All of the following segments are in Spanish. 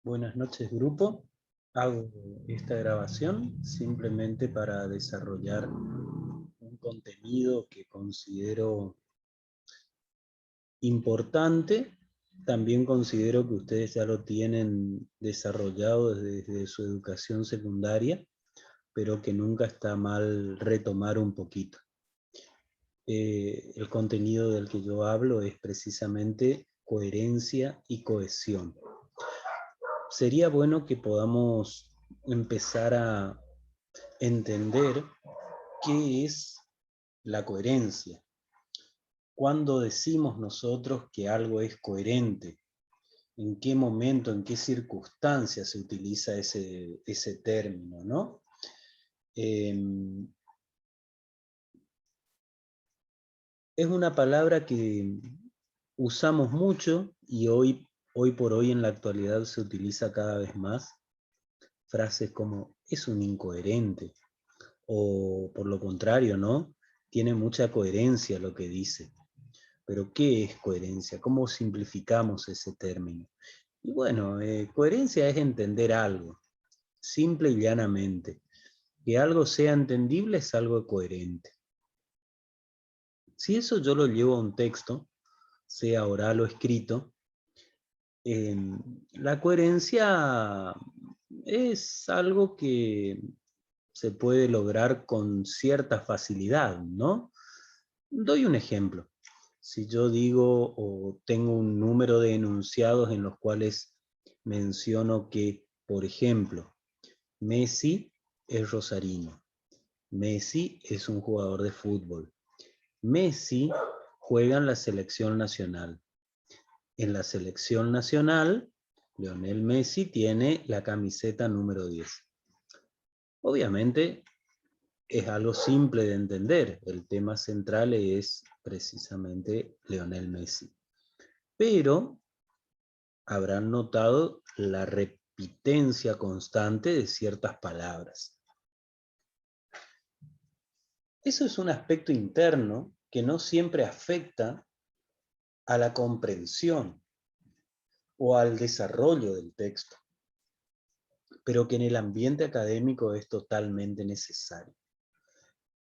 Buenas noches, grupo. Hago esta grabación simplemente para desarrollar un contenido que considero importante. También considero que ustedes ya lo tienen desarrollado desde su educación secundaria, pero que nunca está mal retomar un poquito. El contenido del que yo hablo es precisamente coherencia y cohesión. Sería bueno que podamos empezar a entender qué es la coherencia. ¿Cuándo decimos nosotros que algo es coherente? ¿En qué momento, en qué circunstancias se utiliza ese término, ¿no? Es una palabra que usamos mucho y hoy por hoy en la actualidad se utiliza cada vez más. Frases como, es un incoherente, o por lo contrario, ¿no? Tiene mucha coherencia lo que dice. Pero ¿qué es coherencia? ¿Cómo simplificamos ese término? Y bueno, coherencia es entender algo, simple y llanamente. Que algo sea entendible es algo coherente. Si eso yo lo llevo a un texto, sea oral o escrito, la coherencia es algo que se puede lograr con cierta facilidad, ¿no? Doy un ejemplo. Si yo digo o tengo un número de enunciados en los cuales menciono que, por ejemplo, Messi es rosarino, Messi es un jugador de fútbol, Messi juega en la selección nacional. En la selección nacional, Lionel Messi tiene la camiseta número 10. Obviamente, es algo simple de entender. El tema central es precisamente Lionel Messi. Pero habrán notado la repitencia constante de ciertas palabras. Eso es un aspecto interno que no siempre afecta a la comprensión o al desarrollo del texto, pero que en el ambiente académico es totalmente necesario.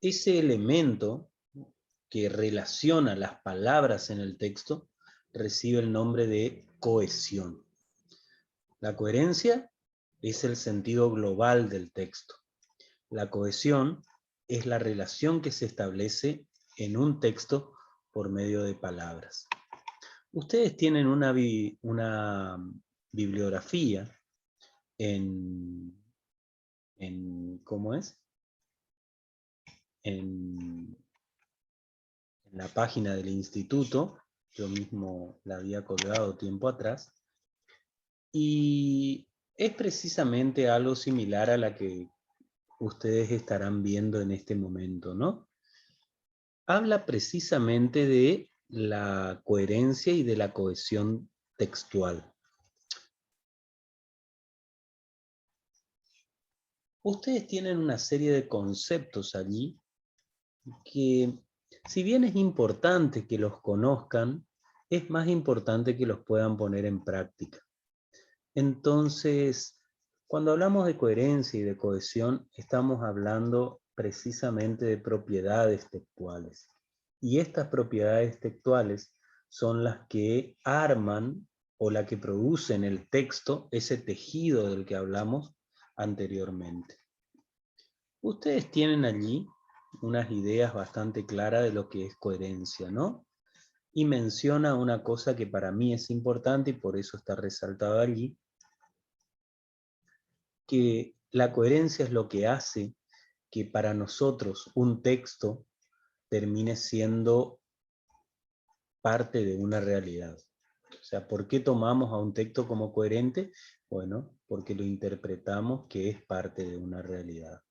Ese elemento que relaciona las palabras en el texto recibe el nombre de cohesión. La coherencia es el sentido global del texto. La cohesión es la relación que se establece en un texto por medio de palabras. Ustedes tienen una bibliografía ¿cómo es? En la página del instituto, yo mismo la había colgado tiempo atrás, y es precisamente algo similar a la que ustedes estarán viendo en este momento, ¿no? Habla precisamente de la coherencia y de la cohesión textual. Ustedes tienen una serie de conceptos allí que, si bien es importante que los conozcan, es más importante que los puedan poner en práctica. Entonces, cuando hablamos de coherencia y de cohesión, estamos hablando precisamente de propiedades textuales. Y estas propiedades textuales son las que arman o las que producen el texto, ese tejido del que hablamos anteriormente. Ustedes tienen allí unas ideas bastante claras de lo que es coherencia, ¿no? Y menciona una cosa que para mí es importante y por eso está resaltada allí, que la coherencia es lo que hace que para nosotros un texto termine siendo parte de una realidad. O sea, ¿por qué tomamos a un texto como coherente? Bueno, porque lo interpretamos que es parte de una realidad.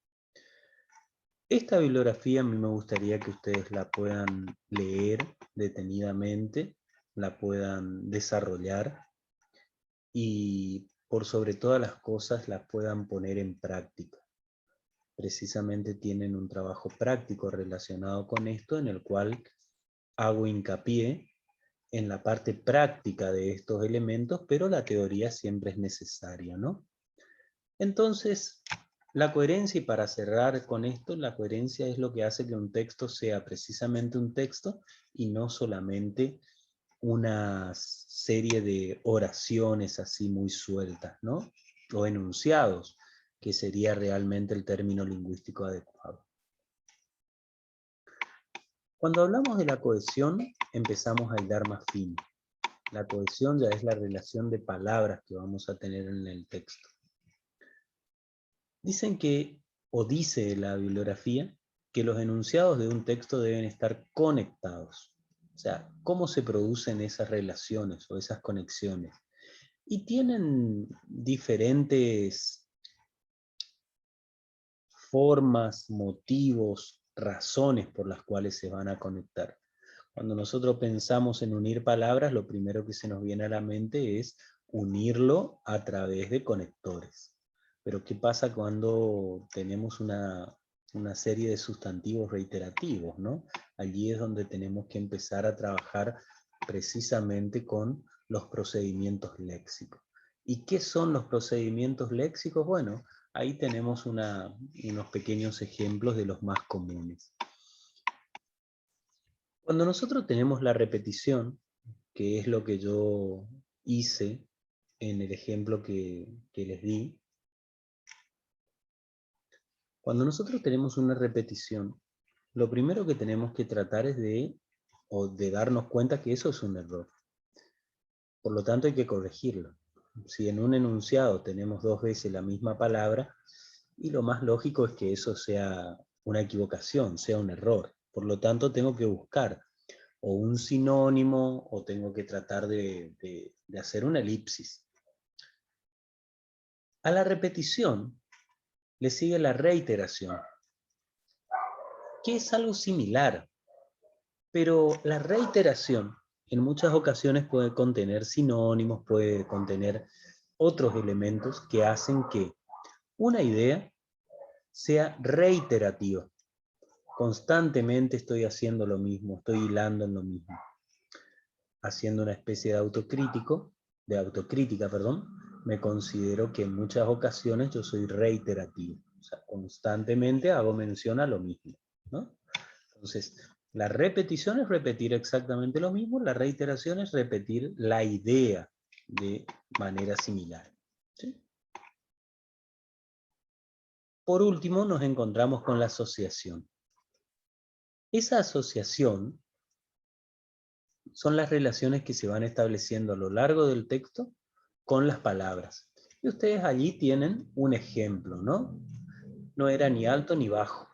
Esta bibliografía a mí me gustaría que ustedes la puedan leer detenidamente, la puedan desarrollar y por sobre todas las cosas la puedan poner en práctica. Precisamente tienen un trabajo práctico relacionado con esto en el cual hago hincapié en la parte práctica de estos elementos, pero la teoría siempre es necesaria, ¿no? Entonces, la coherencia, y para cerrar con esto, la coherencia es lo que hace que un texto sea precisamente un texto y no solamente una serie de oraciones así muy sueltas, ¿no? O enunciados, que sería realmente el término lingüístico adecuado. Cuando hablamos de la cohesión, empezamos a hilar más fino. La cohesión ya es la relación de palabras que vamos a tener en el texto. Dicen que, o dice la bibliografía, que los enunciados de un texto deben estar conectados. O sea, cómo se producen esas relaciones o esas conexiones. Y tienen diferentes formas, motivos, razones por las cuales se van a conectar. Cuando nosotros pensamos en unir palabras, lo primero que se nos viene a la mente es unirlo a través de conectores. Pero ¿qué pasa cuando tenemos una serie de sustantivos reiterativos, ¿no? Allí es donde tenemos que empezar a trabajar precisamente con los procedimientos léxicos. ¿Y qué son los procedimientos léxicos? Bueno, ahí tenemos unos pequeños ejemplos de los más comunes. Cuando nosotros tenemos la repetición, que es lo que yo hice en el ejemplo que les di, cuando nosotros tenemos una repetición, lo primero que tenemos que tratar es de darnos cuenta que eso es un error. Por lo tanto hay que corregirlo. Si en un enunciado tenemos 2 veces la misma palabra, y lo más lógico es que eso sea una equivocación, sea un error. Por lo tanto tengo que buscar o un sinónimo, o tengo que tratar de hacer una elipsis. A la repetición le sigue la reiteración, que es algo similar, pero la reiteración en muchas ocasiones puede contener sinónimos, puede contener otros elementos que hacen que una idea sea reiterativa. Constantemente estoy haciendo lo mismo, estoy hilando en lo mismo, haciendo una especie de autocrítica, me considero que en muchas ocasiones yo soy reiterativo. O sea, constantemente hago mención a lo mismo, ¿no? Entonces, la repetición es repetir exactamente lo mismo, la reiteración es repetir la idea de manera similar, ¿sí? Por último, nos encontramos con la asociación. Esa asociación son las relaciones que se van estableciendo a lo largo del texto con las palabras. Y ustedes allí tienen un ejemplo, ¿no? No era ni alto ni bajo.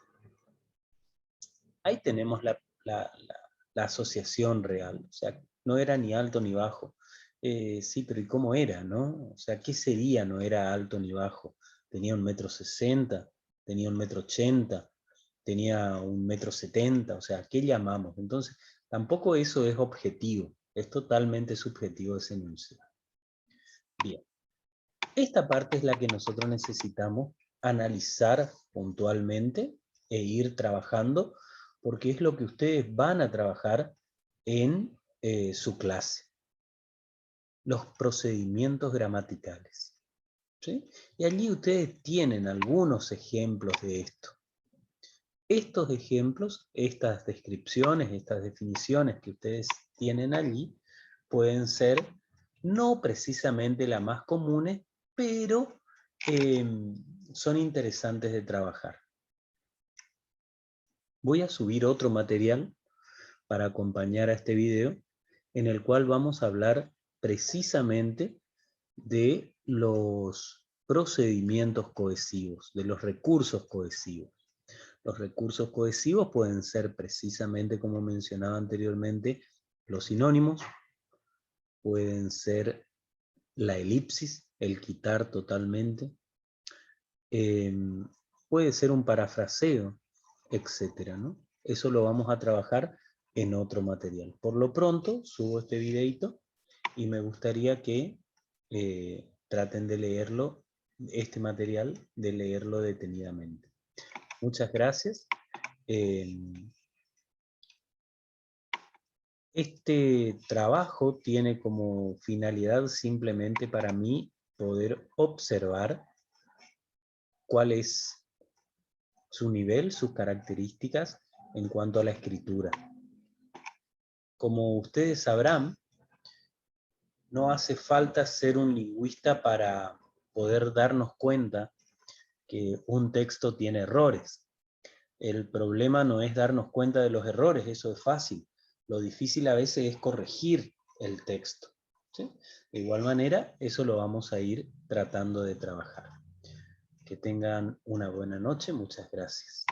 Ahí tenemos la asociación real. O sea, no era ni alto ni bajo. Sí, pero ¿y cómo era, no? O sea, ¿qué sería no era alto ni bajo? Tenía 1,60 m, tenía 1,80 m, tenía 1,70 m. O sea, ¿qué llamamos? Entonces, tampoco eso es objetivo. Es totalmente subjetivo ese enunciado. Bien. Esta parte es la que nosotros necesitamos analizar puntualmente e ir trabajando, porque es lo que ustedes van a trabajar en su clase. Los procedimientos gramaticales, ¿sí? Y allí ustedes tienen algunos ejemplos de esto. Estos ejemplos, estas descripciones, estas definiciones que ustedes tienen allí, pueden ser no precisamente las más comunes, pero son interesantes de trabajar. Voy a subir otro material para acompañar a este video, en el cual vamos a hablar precisamente de los procedimientos cohesivos, de los recursos cohesivos. Los recursos cohesivos pueden ser precisamente, como mencionaba anteriormente, los sinónimos, pueden ser la elipsis, el quitar totalmente, puede ser un parafraseo, etcétera, ¿no? Eso lo vamos a trabajar en otro material. Por lo pronto, subo este videito y me gustaría que traten de leerlo, este material, de leerlo detenidamente. Muchas gracias. Este trabajo tiene como finalidad simplemente para mí poder observar cuál es su nivel, sus características en cuanto a la escritura. Como ustedes sabrán, no hace falta ser un lingüista para poder darnos cuenta que un texto tiene errores. El problema no es darnos cuenta de los errores, eso es fácil. Lo difícil a veces es corregir el texto, ¿sí? De igual manera, eso lo vamos a ir tratando de trabajar. Que tengan una buena noche, muchas gracias.